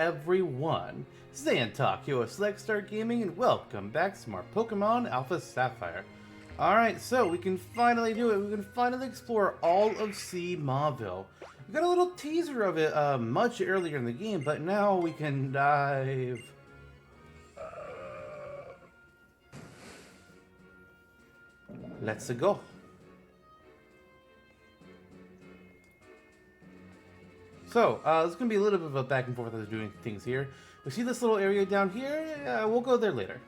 everyone. Zantok, your Select Star Gaming, and welcome back to more Pokemon Alpha Sapphire. Alright, so we can finally do it. We can finally explore all of Sea Mauville. We got a little teaser of it much earlier in the game, but now we can dive. Let's go. So, it's going to be a little bit of a back and forth as doing things here. We see this little area down here. We'll go there later.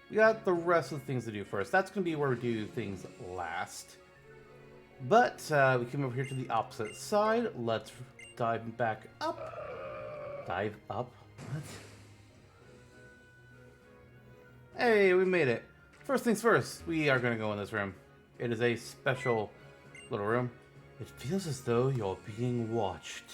We got the rest of the things to do first. That's going to be where we do things last. But, we came over here to the opposite side. Let's dive back up. Dive up? What? Hey, we made it. First things first, we are going to go in this room. It is a special little room. It feels as though you're being watched.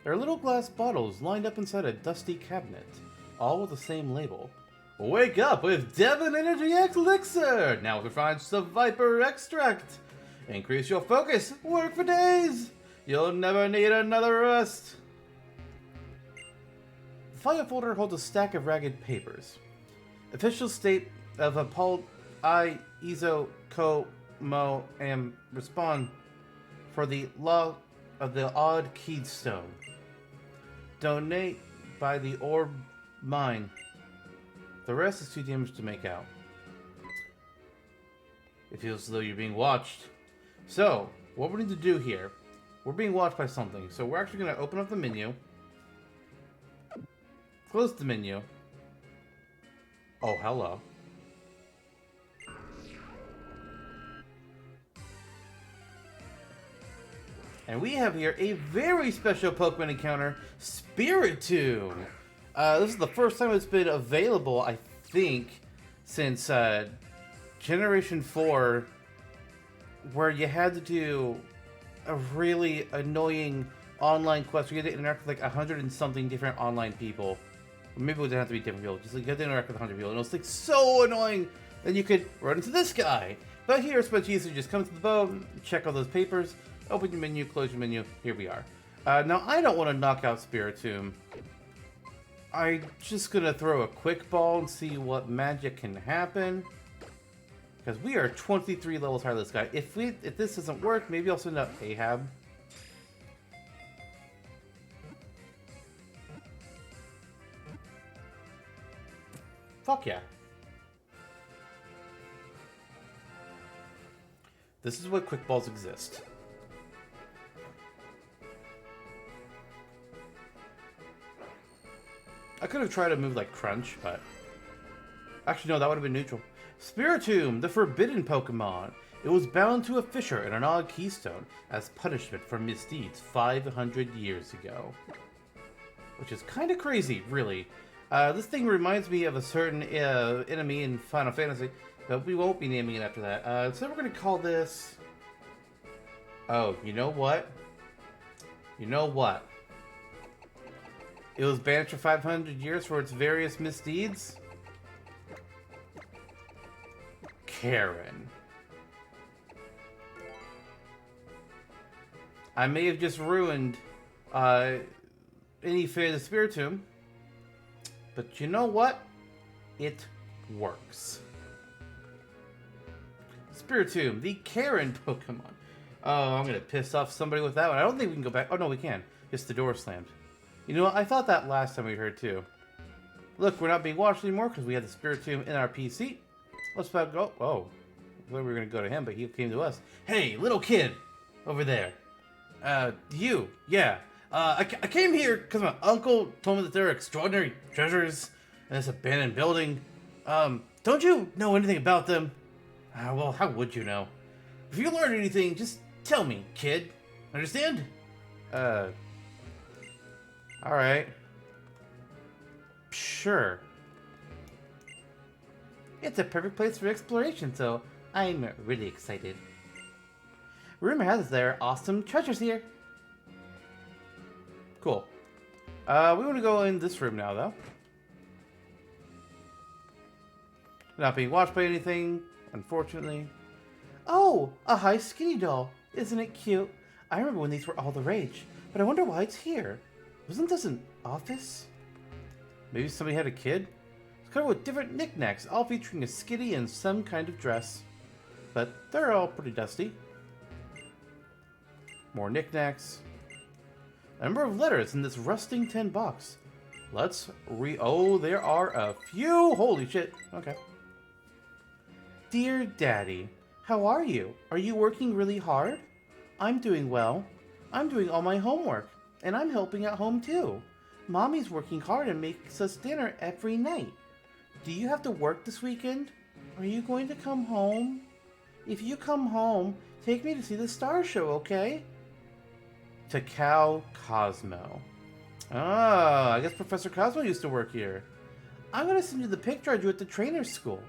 There are little glass bottles lined up inside a dusty cabinet, all with the same label. Wake up with Devon Energy X Elixir! Now with refined Viper Extract! Increase your focus, work for days! You'll never need another rest! The file folder holds a stack of ragged papers. Official state of a Paul I Iso Co Mo and respond for the law of the odd keystone. Donate by the orb mine. The rest is too damaged to make out. It feels as though you're being watched. So, what we need to do here, we're being watched by something. So we're actually going to open up the menu. Close the menu. Oh, hello. And we have here a very special Pokemon encounter, Spiritomb. This is the first time it's been available, I think, since Generation 4, where you had to do a really annoying online quest. You had to interact with like 100 and something different online people. Or maybe it didn't have to be different people, just like you had to interact with 100 people. And it was like so annoying. Then you could run into this guy. But here it's much easier. Just come to the boat, check all those papers. Open your menu, close your menu, here we are. Now, I don't want to knock out Spiritomb. I'm just going to throw a quick ball and see what magic can happen. Because we are 23 levels higher than this guy. If this doesn't work, maybe I'll send out Ahab. Fuck yeah. This is what quick balls exist. I could have tried to move like Crunch, but... Actually, no, that would have been neutral. Spiritomb, the forbidden Pokemon. It was bound to a fissure in an odd keystone as punishment for misdeeds 500 years ago. Which is kind of crazy, really. This thing reminds me of a certain enemy in Final Fantasy, but we won't be naming it after that. So we're going to call this... Oh, you know what? You know what? It was banished for 500 years for its various misdeeds. Karen. I may have just ruined any fate of the Spiritomb, but you know what? It works. Spiritomb, the Karen Pokemon. Oh, I'm gonna piss off somebody with that one. I don't think we can go back. Oh no, we can. Just the door slammed. You know what? I thought that last time we heard too. Look, we're not being watched anymore because we had the Spiritomb in our PC. Let's about go. Oh, I thought we were gonna go to him, but he came to us. Hey, little kid, over there. You, yeah. I came here because my uncle told me that there are extraordinary treasures in this abandoned building. Don't you know anything about them? Well, how would you know? If you learn anything, just tell me, kid. Understand? Alright. Sure. It's a perfect place for exploration, so I'm really excited. Rumor has it there are awesome treasures here. Cool. We want to go in this room now, though. Not being watched by anything, unfortunately. Oh, a high skinny doll. Isn't it cute? I remember when these were all the rage, but I wonder why it's here. Wasn't this an office? Maybe somebody had a kid? It's covered with different knickknacks, all featuring a skitty and some kind of dress. But they're all pretty dusty. More knickknacks. A number of letters in this rusting tin box. Let's oh, there are a few! Holy shit. Okay. Dear Daddy, how are you? Are you working really hard? I'm doing well. I'm doing all my homework. And I'm helping at home too. Mommy's working hard and makes us dinner every night. Do you have to work this weekend? Are you going to come home? If you come home, take me to see the star show, okay? To Cal Cosmo. Ah, I guess Professor Cosmo used to work here. I'm going to send you the picture I drew at the trainer school.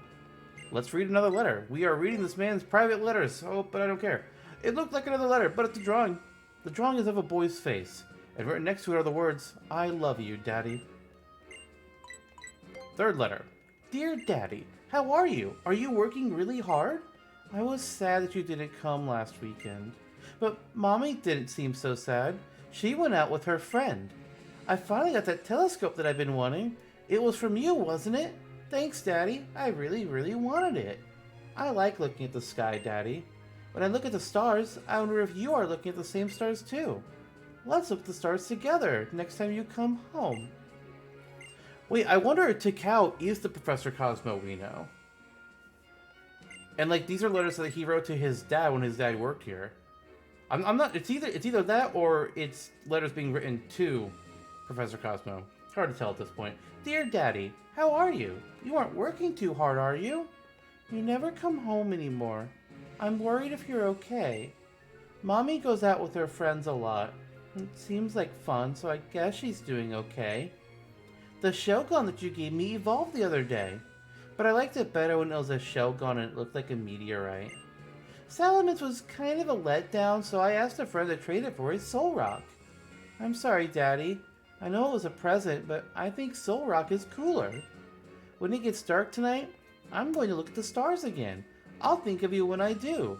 Let's read another letter. We are reading this man's private letters. Oh, but I don't care. It looked like another letter, but it's a drawing. The drawing is of a boy's face, and written next to it are the words, I love you, Daddy. Third letter. Dear Daddy, how are you? Are you working really hard? I was sad that you didn't come last weekend. But Mommy didn't seem so sad. She went out with her friend. I finally got that telescope that I've been wanting. It was from you, wasn't it? Thanks, Daddy. I really, really wanted it. I like looking at the sky, Daddy. When I look at the stars, I wonder if you are looking at the same stars too. Let's look at the stars together next time you come home. Wait, I wonder if Takao is the Professor Cosmo we know. And like these are letters that he wrote to his dad when his dad worked here. I'm not. It's either that or it's letters being written to Professor Cosmo. It's hard to tell at this point. Dear Daddy, how are you? You aren't working too hard, are you? You never come home anymore. I'm worried if you're okay. Mommy goes out with her friends a lot. It seems like fun, so I guess she's doing okay. The shell gun that you gave me evolved the other day, but I liked it better when it was a shell gun and it looked like a meteorite. Salamence was kind of a letdown, so I asked a friend to trade it for a Soul Rock. I'm sorry, Daddy. I know it was a present, but I think Soul Rock is cooler. When it gets dark tonight, I'm going to look at the stars again. I'll think of you when I do.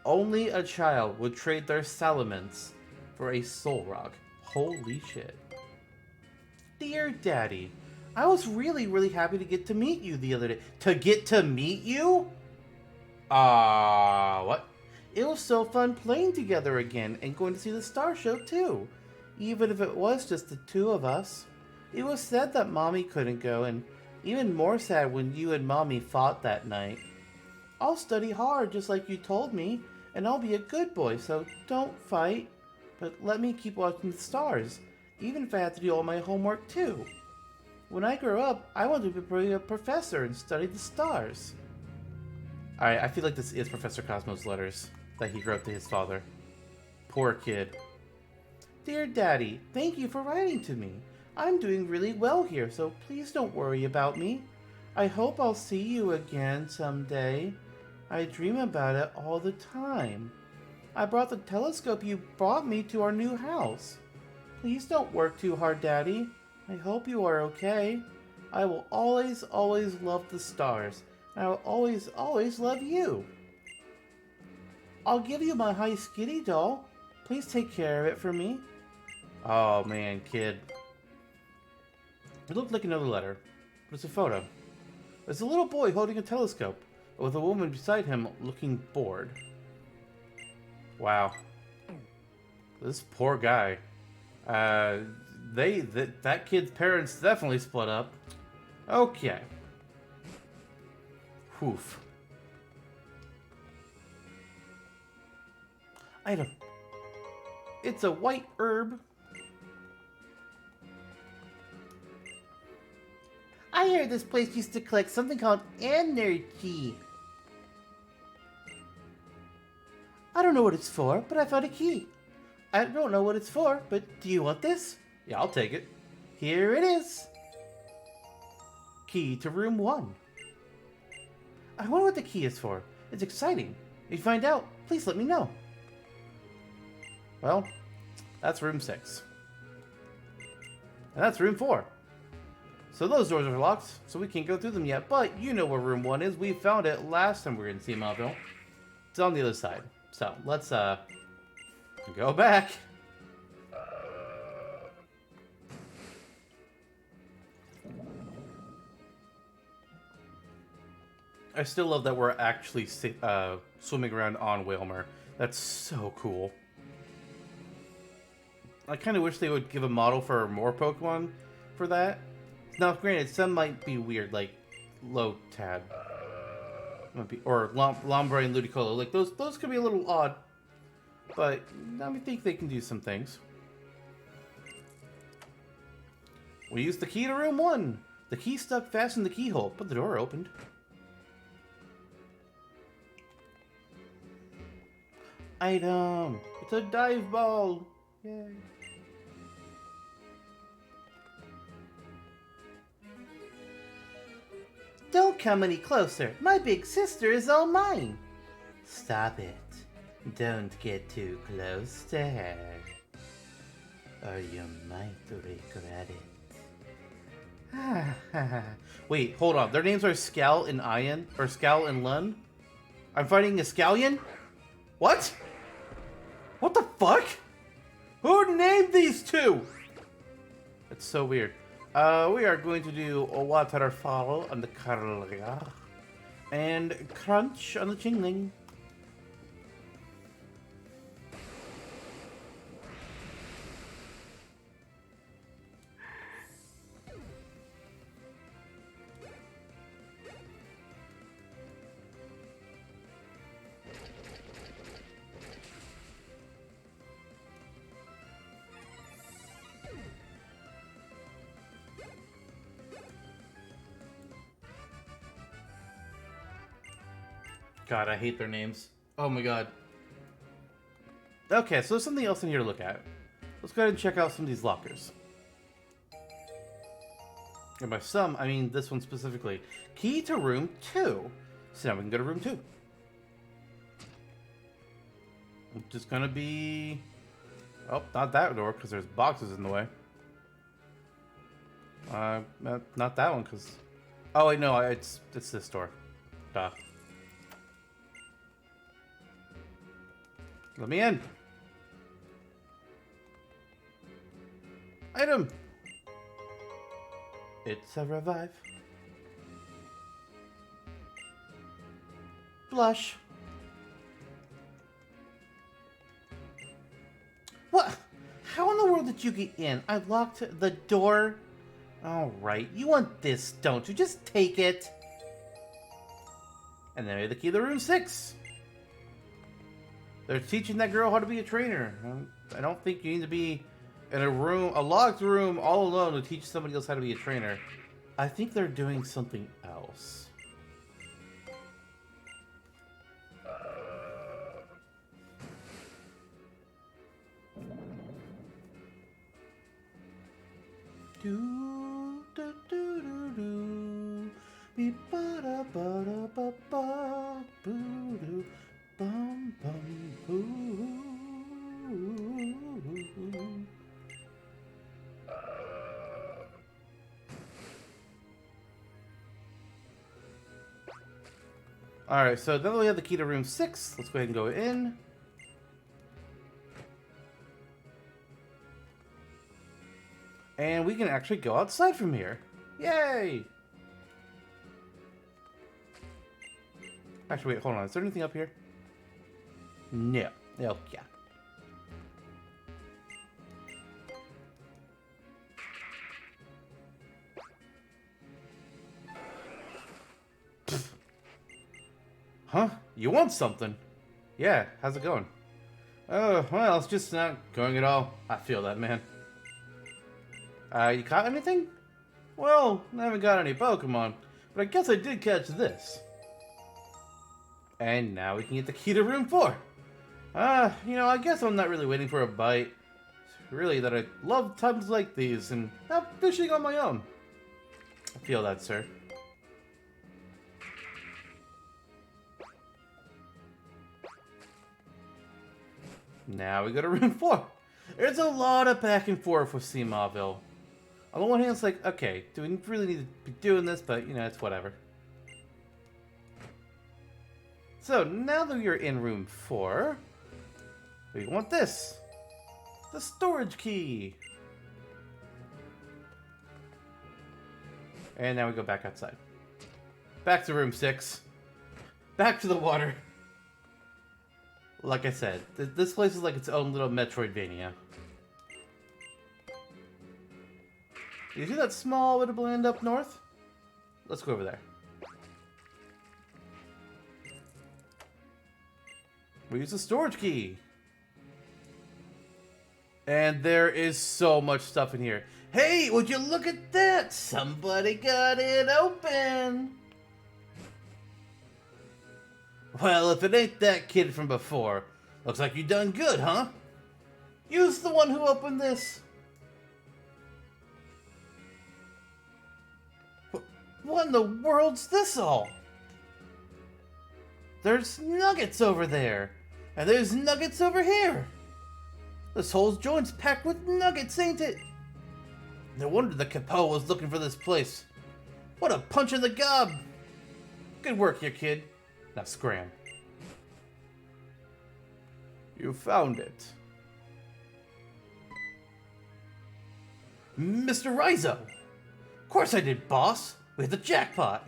Only a child would trade their Salamence for a Soul Rock. Holy shit. Dear Daddy, I was really, really happy to get to meet you the other day. To get to meet you? What? It was so fun playing together again and going to see the star show too. Even if it was just the two of us. It was sad that Mommy couldn't go, and even more sad when you and Mommy fought that night. I'll study hard just like you told me, and I'll be a good boy, so don't fight. But let me keep watching the stars, even if I have to do all my homework too. When I grow up, I want to be a professor and study the stars. Alright, I feel like this is Professor Cosmo's letters that he wrote to his father. Poor kid. Dear Daddy, thank you for writing to me. I'm doing really well here, so please don't worry about me. I hope I'll see you again someday. I dream about it all the time. I brought the telescope you brought me to our new house. Please don't work too hard, Daddy. I hope you are okay. I will always, always love the stars. I will always, always love you. I'll give you my High Skitty doll. Please take care of it for me. Oh man, kid. It looked like another letter. It's a photo. There's a little boy holding a telescope, with a woman beside him looking bored. Wow. This poor guy. That kid's parents definitely split up. Okay. Oof. Item. It's a white herb. I heard this place used to collect something called energy. I don't know what it's for, but I found a key. I don't know what it's for, but do you want this? Yeah, I'll take it. Here it is. Key to room 1. I wonder what the key is for. It's exciting. If you find out, please let me know. Well, that's room 6. And that's room 4. So those doors are locked, so we can't go through them yet. But you know where room 1 is. We found it last time we were in Sea Mauville. It's on the other side. So, let's, go back. I still love that we're actually swimming around on Whalmer. That's so cool. I kind of wish they would give a model for more Pokemon for that. Now, granted, some might be weird, like Lotad. Or Lombre and Ludicolo. Like, those could be a little odd. But I think they can do some things. We used the key to room 1. The key stuck fast in the keyhole, but the door opened. Item! It's a dive ball! Yay! Don't come any closer. My big sister is all mine. Stop it. Don't get too close to her. Or you might regret it. Wait, hold on. Their names are Scal and Ian? Or Scal and Lun? I'm fighting a Scallion? What? What the fuck? Who named these two? It's so weird. We are going to do a waterfall on the Karlia and crunch on the Chingling. God, I hate their names. Oh my god. Okay, so there's something else in here to look at. Let's go ahead and check out some of these lockers. And by some, I mean this one specifically. Key to room 2. So now we can go to room 2. Which is gonna be... Oh, not that door, because there's boxes in the way. Not that one, because... Oh, wait, no, it's this door. Duh. Let me in. Item. It's a revive. Blush. What? How in the world did you get in? I locked the door. Alright, you want this, don't you? Just take it. And then we have the key to room 6. They're teaching that girl how to be a trainer. I don't think you need to be in a room, a locked room, all alone to teach somebody else how to be a trainer. I think they're doing something else. Do do do do do, be ba da ba da ba ba, boo do. Bum, bum, boo. Alright, so now that we have the key to room 6, let's go ahead and go in. And we can actually go outside from here. Yay! Actually, wait, hold on. Is there anything up here? No. Oh, yeah. Huh? You want something? Yeah, how's it going? Oh, well, it's just not going at all. I feel that, man. You caught anything? Well, I haven't got any Pokemon, but I guess I did catch this. And now we can get the key to room 4. You know, I guess I'm not really waiting for a bite. It's really that I love times like these and have fishing on my own. I feel that, sir. Now we go to room 4. There's a lot of back and forth with Sea Mauville. On the one hand, it's like, okay, do we really need to be doing this? But, you know, it's whatever. So, now that you're in room 4, We want this. The storage key. And now we go back outside. Back to room 6. Back to the water. Like I said, this place is like its own little Metroidvania. You see that small bit of land up north? Let's go over there. We use the storage key. And there is so much stuff in here. Hey, would you look at that? Somebody got it open. Well, if it ain't that kid from before, looks like you done good, huh? You's the one who opened this. What in the world's this all? There's nuggets over there, and there's nuggets over here. This whole joint's packed with nuggets, ain't it? No wonder the Capo was looking for this place. What a punch in the gob! Good work here, kid. Now scram. You found it. Mr. Rizzo! Of course I did, boss! We hit the jackpot!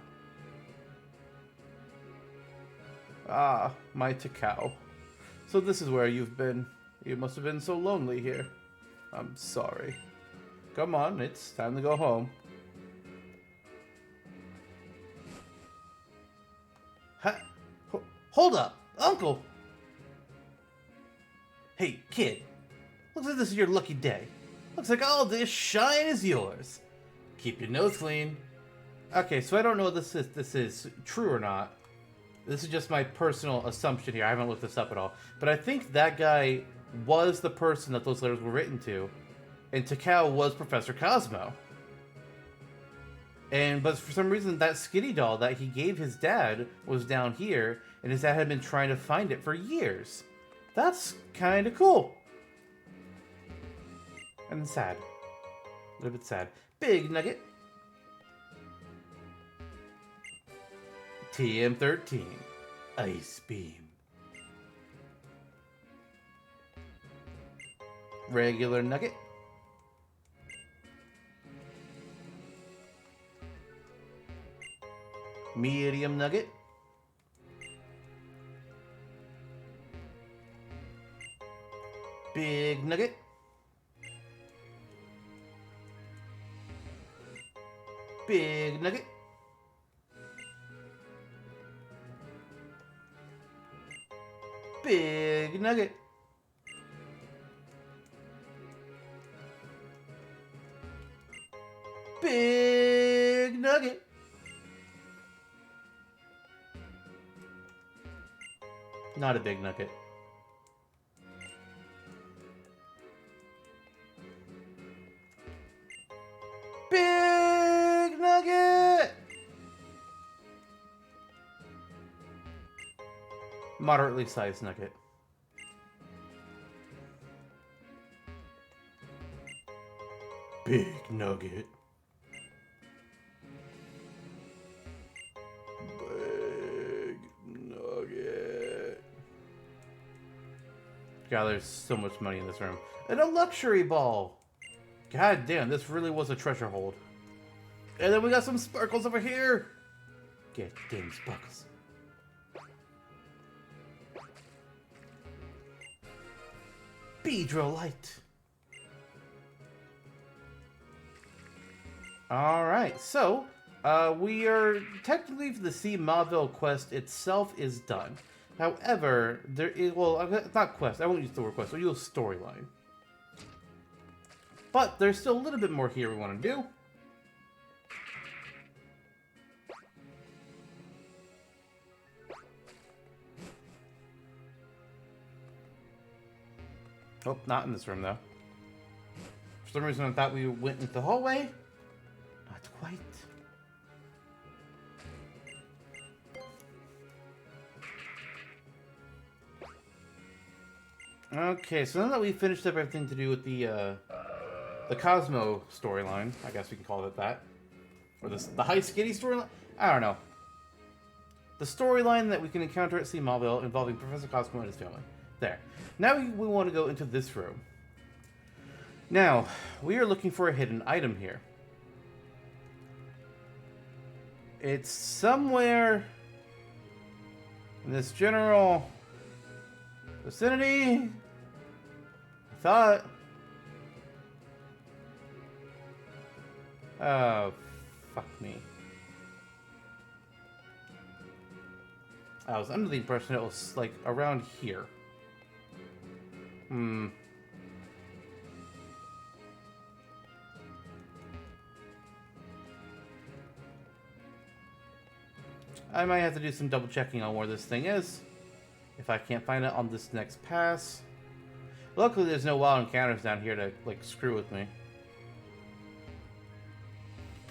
Ah, my Takao. So this is where you've been. You must have been so lonely here. I'm sorry. Come on, it's time to go home. Hold up, Uncle! Hey, kid. Looks like this is your lucky day. Looks like all this shine is yours. Keep your nose clean. Okay, so I don't know if this is true or not. This is just my personal assumption here. I haven't looked this up at all. But I think that guy was the person that those letters were written to. And Takao was Professor Cosmo. But for some reason, that Skitty doll that he gave his dad was down here, and his dad had been trying to find it for years. That's kind of cool. And sad. A little bit sad. Big Nugget. TM13. Ice Beam. Regular Nugget. Medium Nugget. Big Nugget. Big Nugget. Big Nugget. Big Nugget. Not a big nugget. Big Nugget! Moderately sized nugget. Big Nugget. Big Nugget. God, there's so much money in this room. And a luxury ball! God damn, this really was a treasure hold. And then we got some sparkles over here! Get damn sparkles. Beedrill light. Alright, so, we are technically the Sea Mauville quest itself is done. However, there is, well, not quest, I won't use the word quest, I'll use storyline. But there's still a little bit more here we want to do. Oh, not in this room, though. For some reason, I thought we went into the hallway. Not quite. Okay, so now that we finished up everything to do with the Cosmo storyline, I guess we can call it that. Or the High Skitty storyline? I don't know. The storyline that we can encounter at Sea Mauville involving Professor Cosmo and his family. There. Now we want to go into this room. Now, we are looking for a hidden item here. It's somewhere in this general vicinity. I thought. Oh, fuck me. I was under the impression it was, like, around here. I might have to do some double checking on where this thing is, if I can't find it on this next pass. Luckily, there's no wild encounters down here to, like, screw with me.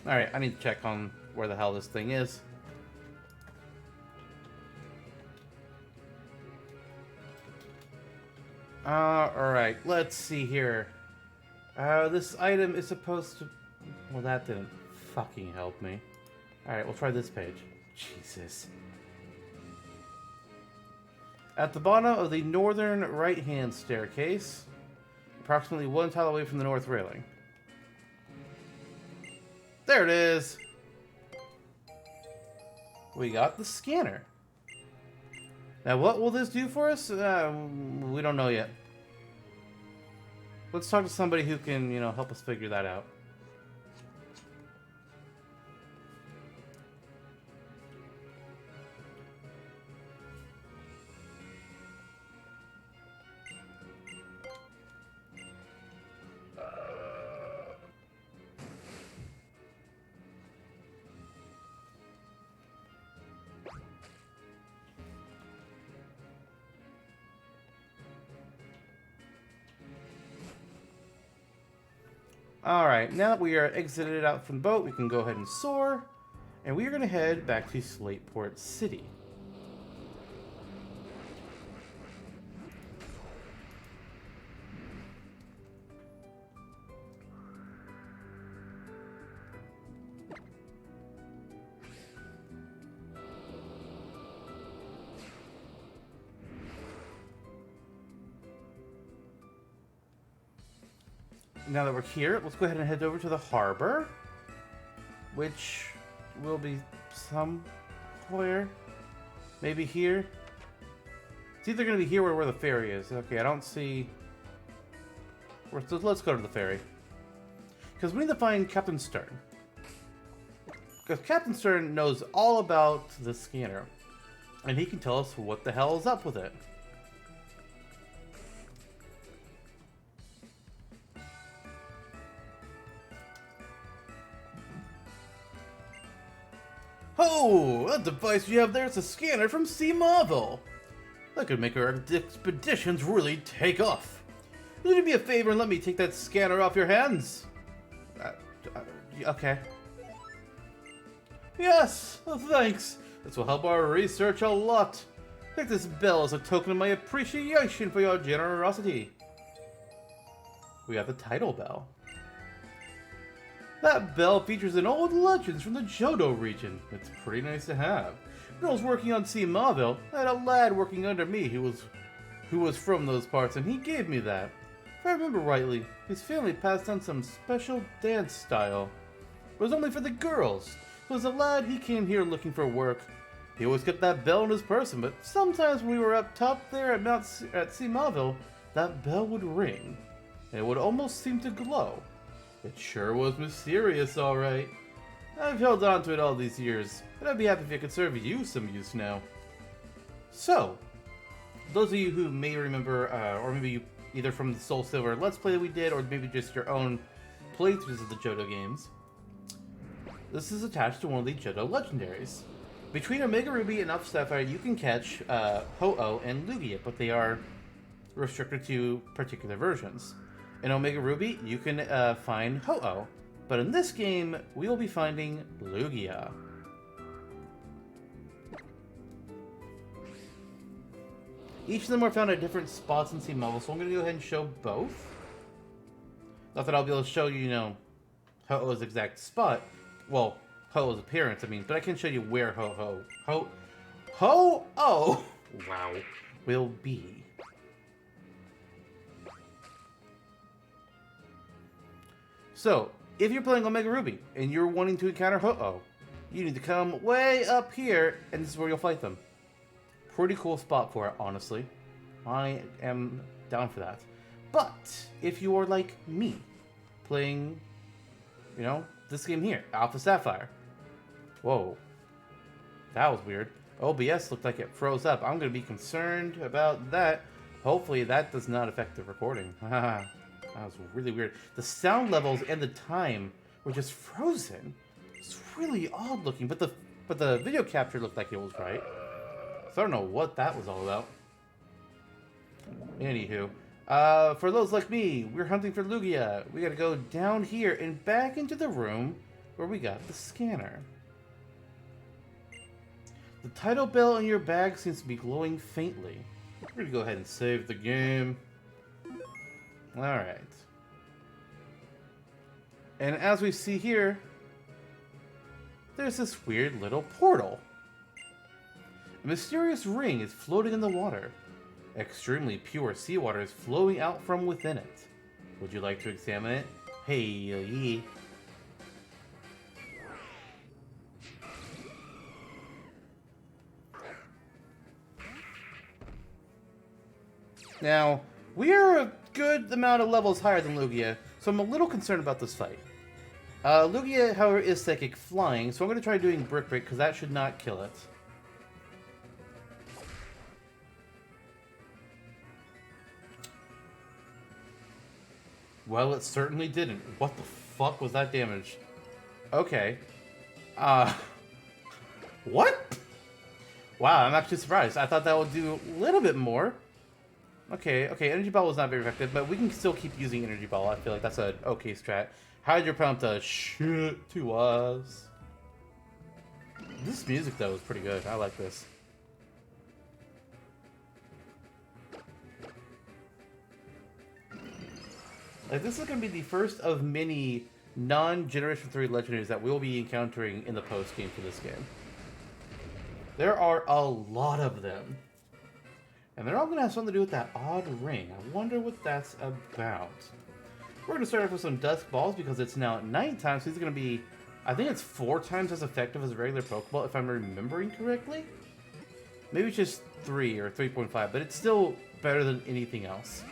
Alright, I need to check on where the hell this thing is. Alright, let's see here. This item is supposed to... Well, that didn't fucking help me. Alright, we'll try this page. Jesus. At the bottom of the northern right-hand staircase, approximately one tile away from the north railing. There it is! We got the scanner. Now, what will this do for us? We don't know yet. Let's talk to somebody who can, help us figure that out. Alright, now that we are exited out from the boat, we can go ahead and soar. And we are going to head back to Slateport City. Now that we're here, let's go ahead and head over to the harbor, which will be somewhere, maybe here. It's either going to be here or where the ferry is. Okay, I don't see... Let's go to the ferry. Because we need to find Captain Stern. Because Captain Stern knows all about the scanner. And he can tell us what the hell is up with it. Oh, that device you have there is a scanner from Sea Mauville. That could make our expeditions really take off. Will you do me a favor and let me take that scanner off your hands? Okay. Yes, thanks. This will help our research a lot. Take this Belle as a token of my appreciation for your generosity. We got the title Belle. That Belle features in old legends from the Johto region. It's pretty nice to have. When I was working on Sea Mauville, I had a lad working under me who was from those parts, and he gave me that. If I remember rightly, his family passed on some special dance style. It was only for the girls. It was a lad, he came here looking for work. He always kept that bell in his person, but sometimes when we were up top there at Sea Mauville, that bell would ring, and it would almost seem to glow. It sure was mysterious, alright. I've held on to it all these years, but I'd be happy if it could serve you some use now. So, those of you who may remember, or maybe you, either from the Soul Silver Let's Play that we did, or maybe just your own playthroughs of the Johto games, this is attached to one of the Johto legendaries. Between Omega Ruby and Alpha Sapphire, you can catch Ho-Oh and Lugia, but they are restricted to particular versions. In Omega Ruby, you can find Ho-Oh, but in this game, we will be finding Lugia. Each of them are found at different spots in Sea Mauville, so I'm going to go ahead and show both. Not that I'll be able to show you, Ho-Oh's exact spot. Well, Ho-Oh's appearance, but I can show you where Ho-Oh, wow, will be. So, if you're playing Omega Ruby and you're wanting to encounter Ho-Oh, you need to come way up here, and this is where you'll fight them. Pretty cool spot for it, honestly. I am down for that. But, if you are like me, playing, you know, this game here, Alpha Sapphire. Whoa. That was weird. OBS looked like it froze up. I'm going to be concerned about that. Hopefully that does not affect the recording. That was really weird. The sound levels and the time were just frozen. It's really odd looking, but the video capture looked like it was right. So I don't know what that was all about. Anywho, for those like me, we're hunting for Lugia. We gotta go down here and back into the room where we got the scanner. The title bell in your bag seems to be glowing faintly. We're gonna go ahead and save the game. Alright. And as we see here, there's this weird little portal. A mysterious ring is floating in the water. Extremely pure seawater is flowing out from within it. Would you like to examine it? Hey, Now, we are a good amount of levels higher than Lugia, so I'm a little concerned about this fight. Lugia, however, is psychic flying, so I'm going to try doing Brick Break, because that should not kill it. Well, it certainly didn't. What the fuck was that damage? Okay. What? Wow, I'm actually surprised. I thought that would do a little bit more. Okay, Energy Ball was not very effective, but we can still keep using Energy Ball. I feel like that's an okay strat. Hydro Pump does shit to us. This music, though, is pretty good. I like this. Like, this is going to be the first of many non-Generation 3 legendaries that we'll be encountering in the post-game for this game. There are a lot of them. And they're all going to have something to do with that odd ring. I wonder what that's about. We're going to start off with some Dusk Balls because it's now at nighttime, so these are going to be, I think it's 4 times as effective as a regular Pokeball, if I'm remembering correctly. Maybe it's just 3 or 3.5, but it's still better than anything else.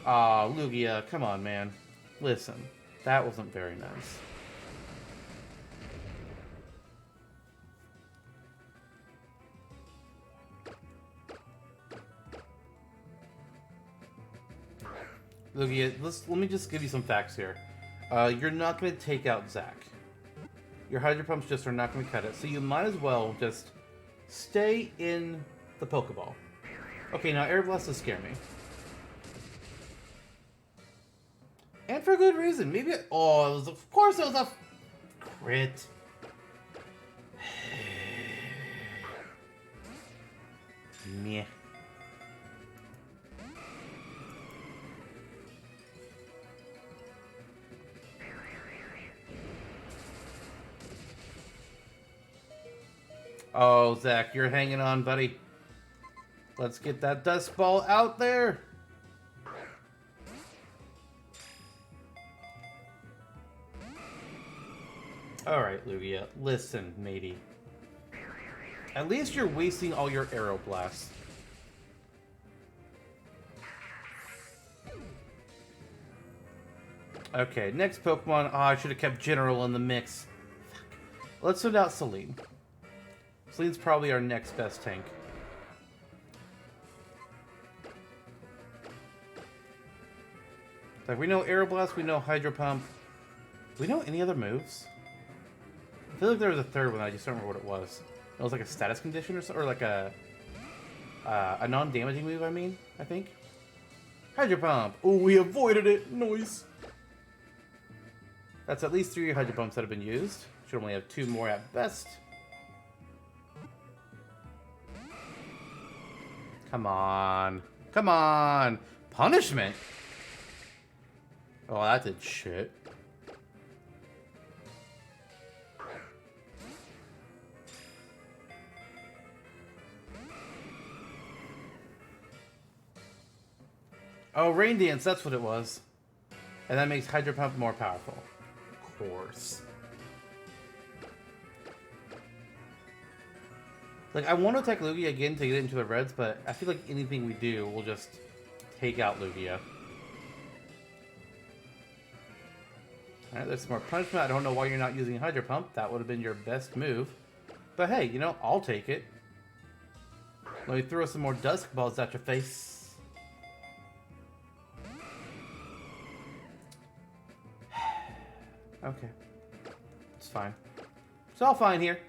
Aw, Lugia, come on, man. Listen, that wasn't very nice. Lugia, let me just give you some facts here. You're not going to take out Zac. Your Hydro Pumps just are not going to cut it, so you might as well just stay in the Pokeball. Okay, now Air Blast does scare me. And for good reason. Maybe it, oh, it was, of course it was a crit. Meh. Oh, Zac, you're hanging on, buddy. Let's get that Dust Ball out there. Alright, Lugia, listen, matey. At least you're wasting all your Aero Blasts. Okay, next Pokemon. Oh, I should have kept General in the mix. Fuck. Let's send out Celine. Celine's probably our next best tank. Like, we know Aero Blast, we know Hydro Pump. Do we know any other moves? I feel like there was a third one, I just don't remember what it was. It was like a status condition or something, or like a non-damaging move, I think. Hydro Pump! Oh, we avoided it! Nice! That's at least 3 Hydro Pumps that have been used. Should only have 2 more at best. Come on. Come on! Punishment? Oh, that did shit. Oh, Rain Dance, that's what it was. And that makes Hydro Pump more powerful. Of course. Like, I want to attack Lugia again to get into the reds, but I feel like anything we do will just take out Lugia. Alright, there's some more punishment. I don't know why you're not using Hydro Pump. That would have been your best move. But hey, you know, I'll take it. Let me throw some more Dusk Balls at your face. Okay. It's fine. It's all fine here.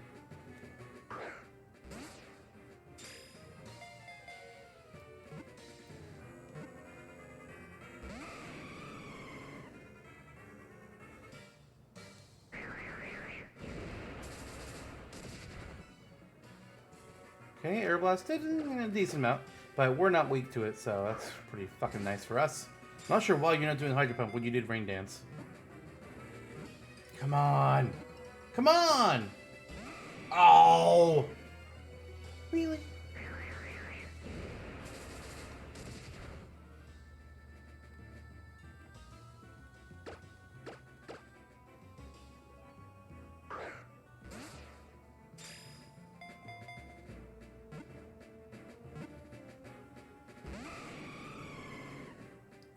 Okay, Air Blast did a decent amount, but we're not weak to it, so that's pretty fucking nice for us. I'm not sure why you're not doing Hydro Pump when you did Rain Dance. Come on! Come on! Oh! Really?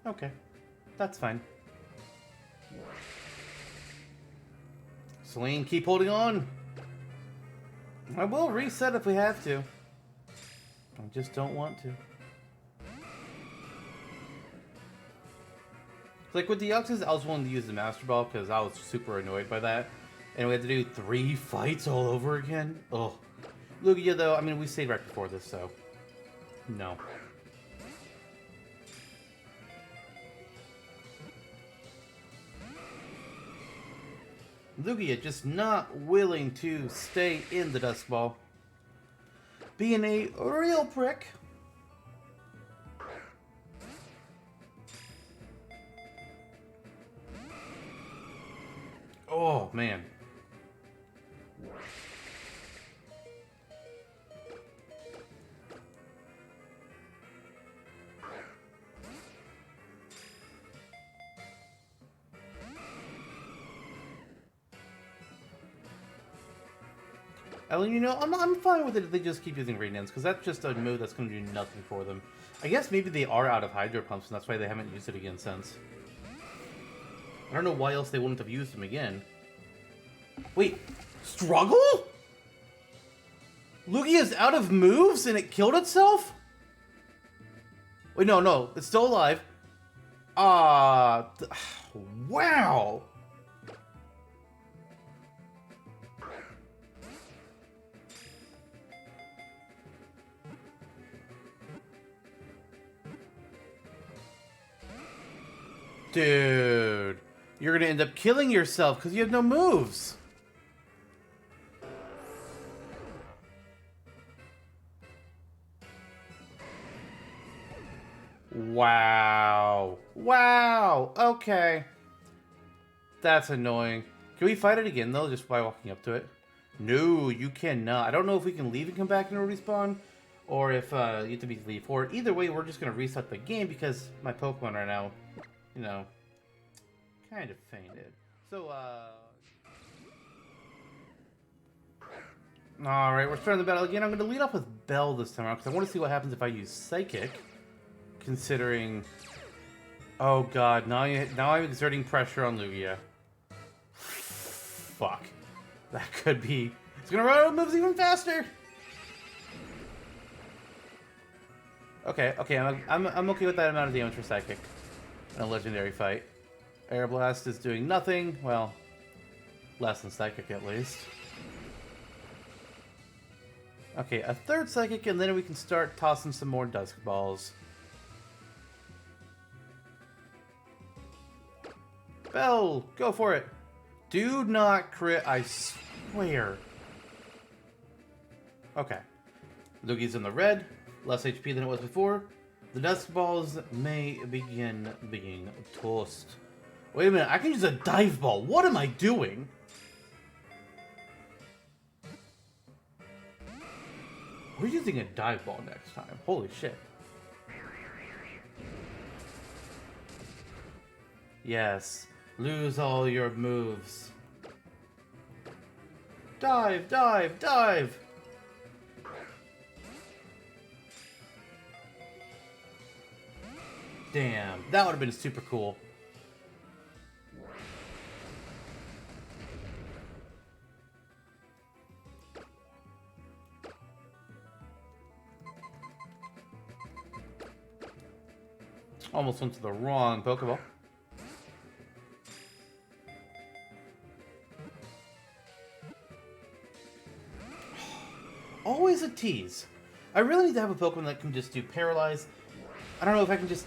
Okay, that's fine. Celine, keep holding on. I will reset if we have to. I just don't want to. Like with the Oxys, I was willing to use the Master Ball because I was super annoyed by that. And we had to do 3 fights all over again. Oh. Lugia though, I mean we stayed right before this, so no. Lugia just not willing to stay in the Dusk Ball. Being a real prick. Oh, man. And you know, I'm fine with it if they just keep using Rain Dance, because that's just a move that's going to do nothing for them. I guess maybe they are out of Hydro Pumps, and that's why they haven't used it again since. I don't know why else they wouldn't have used them again. Wait, struggle? Lugia's out of moves and it killed itself? Wait, no, it's still alive. Wow. Dude, you're gonna end up killing yourself because you have no moves. Wow. Wow. Okay. That's annoying. Can we fight it again, though, just by walking up to it? No, you cannot. I don't know if we can leave and come back and respawn, or if you have to be leave for it. Either way, we're just going to reset the game because my Pokemon right now, you know, kind of fainted. So, alright, we're starting the battle again. I'm going to lead off with Belle this time around because I want to see what happens if I use Psychic. Considering... Oh god, now I'm exerting pressure on Lugia. Fuck. That could be... It's gonna run out of moves even faster! Okay, I'm okay with that amount of damage for Psychic. In a legendary fight. Air Blast is doing nothing. Well, less than Psychic at least. Okay, a third Psychic, and then we can start tossing some more Dusk Balls. Belle, go for it. Do not crit, I swear. Okay. Lugia's in the red. Less HP than it was before. The Dusk Balls may begin being tossed. Wait a minute, I can use a Dive Ball. What am I doing? We're using a Dive Ball next time. Holy shit. Yes. Lose all your moves. Dive, dive, dive! Damn, that would have been super cool. Almost went to the wrong Pokeball. Always a tease. I really need to have a Pokemon that can just do Paralyze. I don't know if I can just...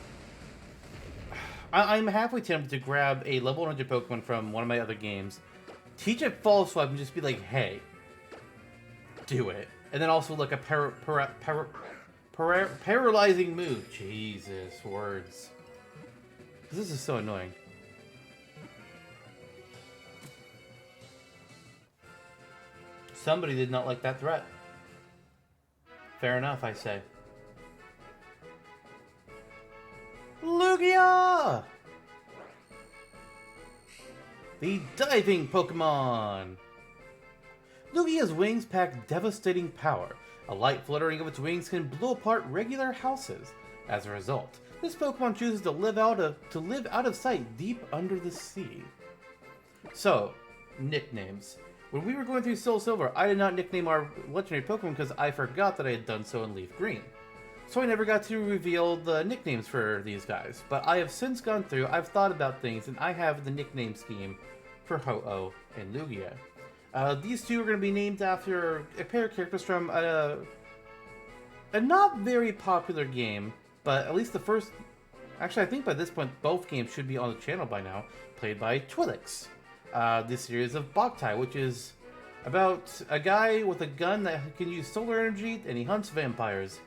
I'm halfway tempted to grab a level 100 Pokemon from one of my other games, teach it Fall Swipe, and just be like, hey, do it. And then also like a paralyzing move. Jesus, words. This is so annoying. Somebody did not like that threat. Fair enough, I say. Lugia! The diving Pokemon! Lugia's wings pack devastating power. A light fluttering of its wings can blow apart regular houses. As a result, this Pokemon chooses to live out of sight deep under the sea. So, nicknames. When we were going through Soul Silver, I did not nickname our legendary Pokemon because I forgot that I had done so in Leaf Green. So I never got to reveal the nicknames for these guys. But I have since gone through, I've thought about things, and I have the nickname scheme for Ho-Oh and Lugia. These two are going to be named after a pair of characters from a not very popular game, but at least the first... Actually, I think by this point, both games should be on the channel by now, played by Twilix. This series of Boktai, which is about a guy with a gun that can use solar energy, and he hunts vampires.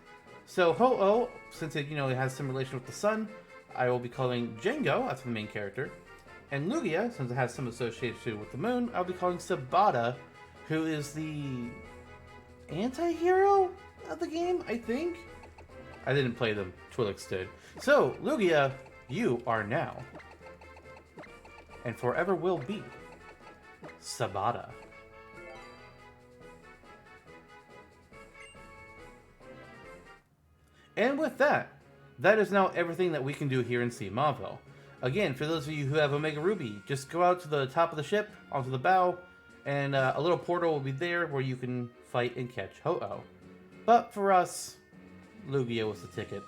So Ho-Oh, since it, it has some relation with the sun, I will be calling Django after the main character. And Lugia, since it has some association with the moon, I'll be calling Sabata, who is the anti-hero of the game, I think? I didn't play them, Twilix did. So, Lugia, you are now, and forever will be, Sabata. And with that, that is now everything that we can do here in Sea Mauville. Again, for those of you who have Omega Ruby, just go out to the top of the ship, onto the bow, and a little portal will be there where you can fight and catch Ho-Oh. But for us, Lugia was the ticket.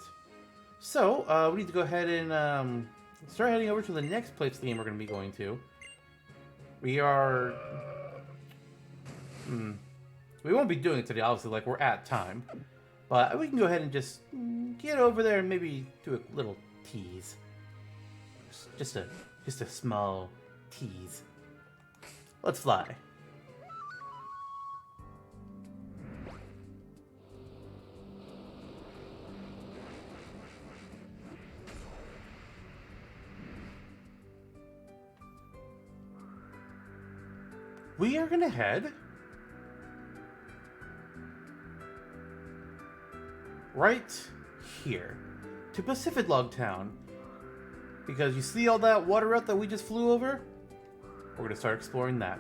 So, we need to go ahead and start heading over to the next place the game we're going to be going to. We are... We won't be doing it today, obviously, like we're at time. But we can go ahead and just get over there and maybe do a little tease. Just a small tease. Let's fly. We are gonna head right here to Pacific Log Town. Because you see all that water route that we just flew over? We're going to start exploring that.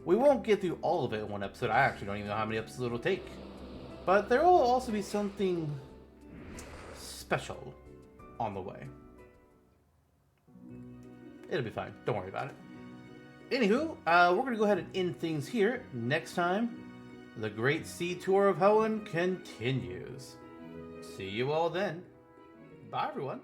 We won't get through all of it in one episode. I actually don't even know how many episodes it'll take. But there will also be something special on the way. It'll be fine. Don't worry about it. Anywho, we're going to go ahead and end things here. Next time, the Great Sea Tour of Hoenn continues. See you all then. Bye, everyone.